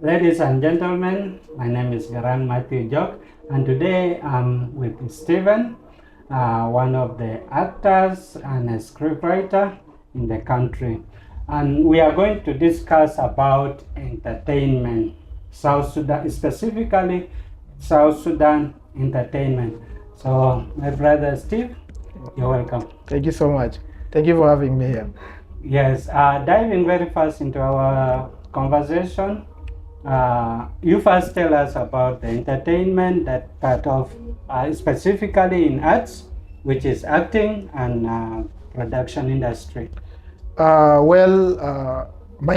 Ladies and gentlemen, my name is Garang Mathew, and today I'm with Stephen, one of the actors and a scriptwriter in the country. And we are going to discuss about entertainment, South Sudan, specifically South Sudan entertainment. So, my brother Steve, you're welcome. Thank you so much. Thank you for having me here. Yes, diving very fast into our conversation, you first tell us about the entertainment, that part of specifically in arts, which is acting and production industry. My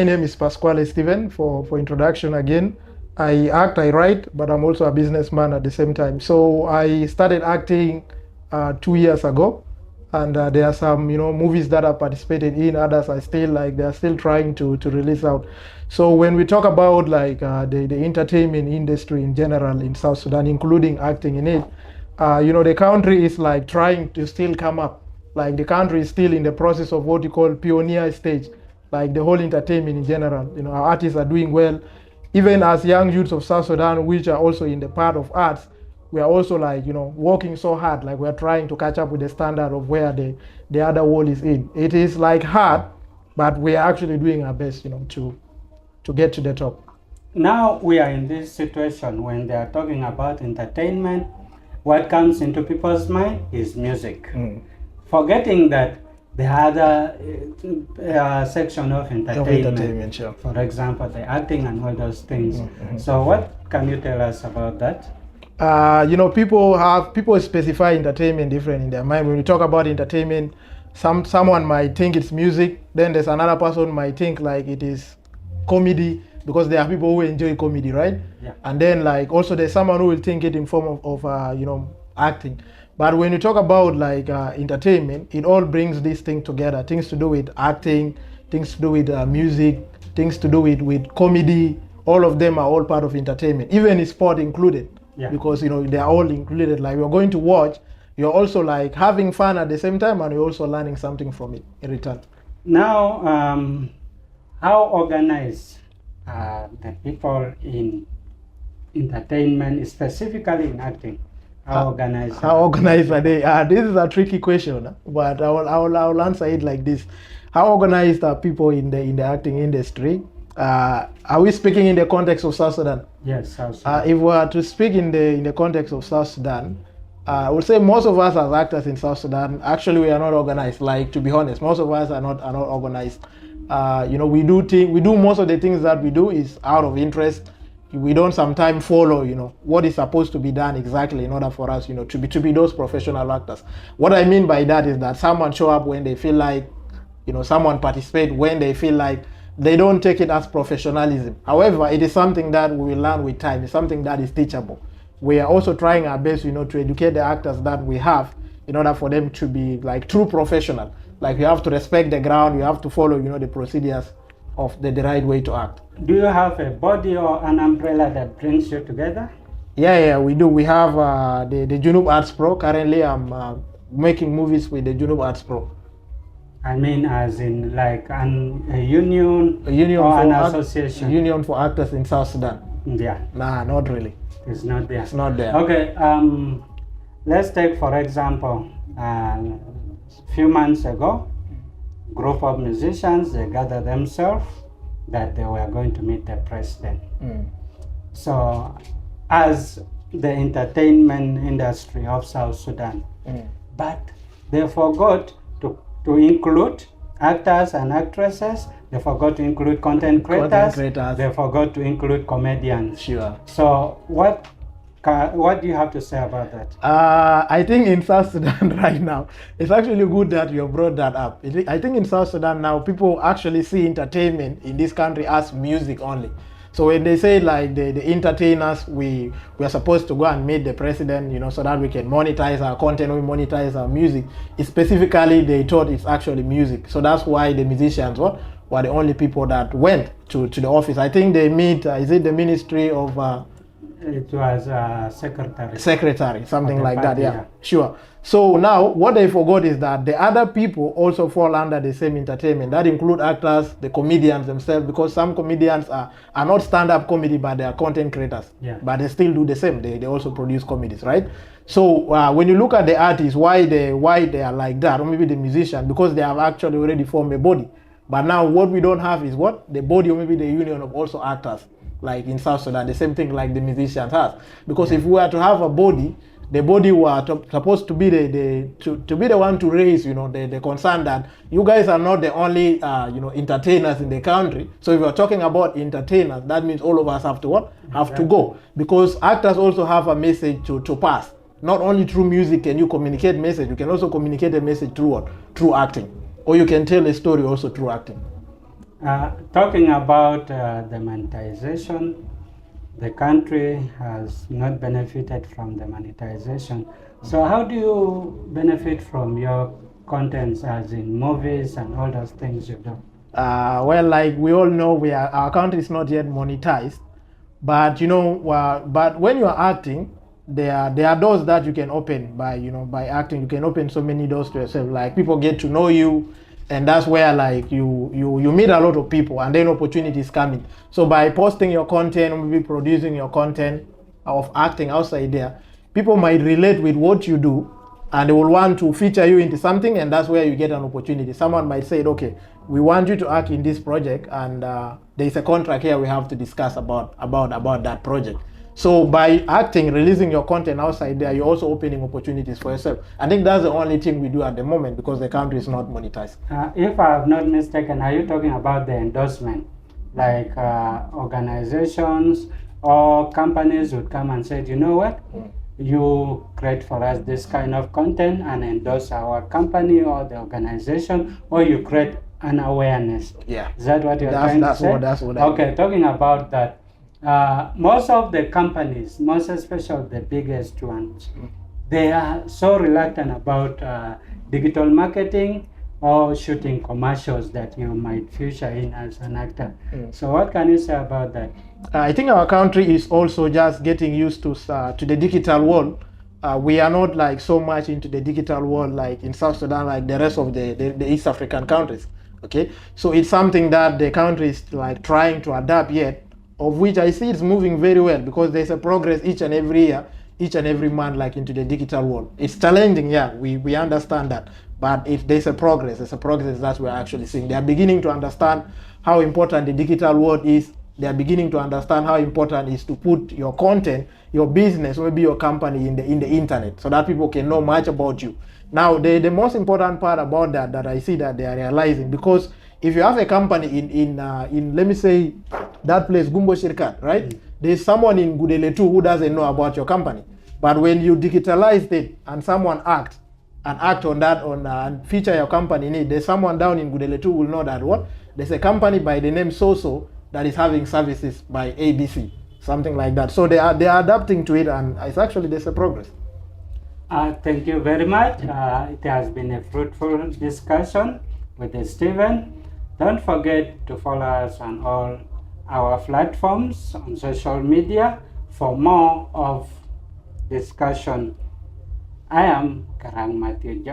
name is Pasquale Steven. For introduction again, I act, I write, but I'm also a businessman at the same time. So I started acting 2 years ago. And there are some, movies that I participated in. Others are still they're still trying to release out. So when we talk about the entertainment industry in general in South Sudan, including acting in it, the country is trying to still come up. The country is still in the process of what you call pioneer stage. The whole entertainment in general, our artists are doing well. Even as young youths of South Sudan, which are also in the part of arts, we are also working so hard, we're trying to catch up with the standard of where the other world is in. It is hard, but we are actually doing our best, to get to the top. Now we are in this situation when they are talking about entertainment, what comes into people's mind is music. Forgetting that the other section of entertainment, sure. For example, the acting and all those things. So what can you tell us about that? People specify entertainment different in their mind. When we talk about entertainment, someone might think it's music, then there's another person might think it is comedy, because there are people who enjoy comedy, right? Yeah. And then also there's someone who will think it in form of acting. But when you talk about entertainment, it all brings this thing together. Things to do with acting, things to do with music, things to do with comedy. All of them are all part of entertainment, even sport included. Yeah. Because they're all included. You're going to watch, you're also having fun at the same time, and you're also learning something from it in return. Now, how organized the people in entertainment, specifically in acting? How organized are they? This is a tricky question, but I will answer it like this. How organized are people in the acting industry? Are we speaking in the context of South Sudan? Yes, South Sudan. If we are to speak in the context of South Sudan, I would say most of us as actors in South Sudan, actually we are not organized. To be honest, most of us are not organized. We do most of the things that we do is out of interest. We don't sometimes follow, what is supposed to be done exactly in order for us, to be those professional actors. What I mean by that is that someone show up when they feel like, someone participate when they feel like. They don't take it as professionalism. However, it is something that we will learn with time. It's something that is teachable. We are also trying our best, to educate the actors that we have in order for them to be true professional. You have to respect the ground. You have to follow, the procedures of the right way to act. Do you have a body or an umbrella that brings you together? Yeah, we do. We have the Junub Arts Pro. Currently, I'm making movies with the Junub Arts Pro. I mean, as in a union or an association? Union for actors in South Sudan. Yeah. Nah, not really. It's not there. It's not there. Okay. Let's take, for example, a few months ago, group of musicians, they gathered themselves that they were going to meet the president. So, as the entertainment industry of South Sudan, but they forgot to include actors and actresses. They forgot to include content creators. They forgot to include comedians. Sure. So what do you have to say about that? I think in South Sudan right now, it's actually good that you brought that up. I think in South Sudan now, people actually see entertainment in this country as music only. So when they say the entertainers, we are supposed to go and meet the president, so that we can monetize our content, we monetize our music. Specifically, they thought it's actually music. So that's why the musicians were the only people that went to the office. I think they meet, is it the Ministry of It was secretary. Secretary, something of the like that. party, Yeah, sure. So now what they forgot is that the other people also fall under the same entertainment. That include actors, the comedians themselves, because some comedians are not stand-up comedy, but they are content creators. Yeah. But they still do the same. They also produce comedies, right? So when you look at the artists, why they are like that, or maybe the musician, because they have actually already formed a body. But now what we don't have is what? The body, or maybe the union of also actors, like in South Sudan, the same thing like the musicians has. Because if we were to have a body, the body were supposed to be to be the one to raise, the concern that you guys are not the only, entertainers in the country. So if you're talking about entertainers, that means all of us have to what? Have to go. Because actors also have a message to pass. Not only through music can you communicate message, you can also communicate a message through what? Through acting. Or you can tell a story also through acting. Talking about the monetization, the country has not benefited from the monetization. So how do you benefit from your contents, as in movies and all those things you do? Well, like we all know, our country is not yet monetized. But but when you are acting, there are doors that you can open by acting. You can open so many doors to yourself. Like people get to know you, and that's where like you meet a lot of people, and then opportunities coming. So by posting your content, or maybe producing your content of acting outside there, people might relate with what you do, and they will want to feature you into something, and that's where you get an opportunity. Someone might say, okay, we want you to act in this project, and there's a contract here we have to discuss about that project. So by acting, releasing your content outside there, you're also opening opportunities for yourself. I think that's the only thing we do at the moment, because the country is not monetized. If I have not mistaken, are you talking about the endorsement? Like organizations or companies would come and say, you know what? You create for us this kind of content and endorse our company or the organization, or you create an awareness. Yeah. Is that what you're trying to say? That's what I Okay, mean. talking about that. Most of the companies, most especially the biggest ones, they are so reluctant about digital marketing or shooting commercials that you might feature in as an actor. So what can you say about that? I think our country is also just getting used to the digital world. We are not like so much into the digital world like in South Sudan, like the rest of the East African countries. Okay, so it's something that the country is like trying to adapt yet, of which I see it's moving very well, because there's a progress each and every year, each and every month, like into the digital world. It's challenging, yeah, we understand that, but if there's a progress that we're actually seeing. They are beginning to understand how important the digital world is. They are beginning to understand how important it is to put your content, your business, maybe your company in the internet, so that people can know much about you. Now, the most important part about that I see that they are realizing, because if you have a company in let me say that place Gumbo Shirkat, right? There's someone in Gudeletu who doesn't know about your company. But when you digitalize it and someone act on that and feature your company in it, there's someone down in Gudeletu who will know that what? There's a company by the name So that is having services by ABC, something like that. So they are adapting to it, and it's actually there's a progress. Thank you very much. It has been a fruitful discussion with Stephen. Don't forget to follow us on all our platforms on social media for more of discussion. I am Garang Mathew.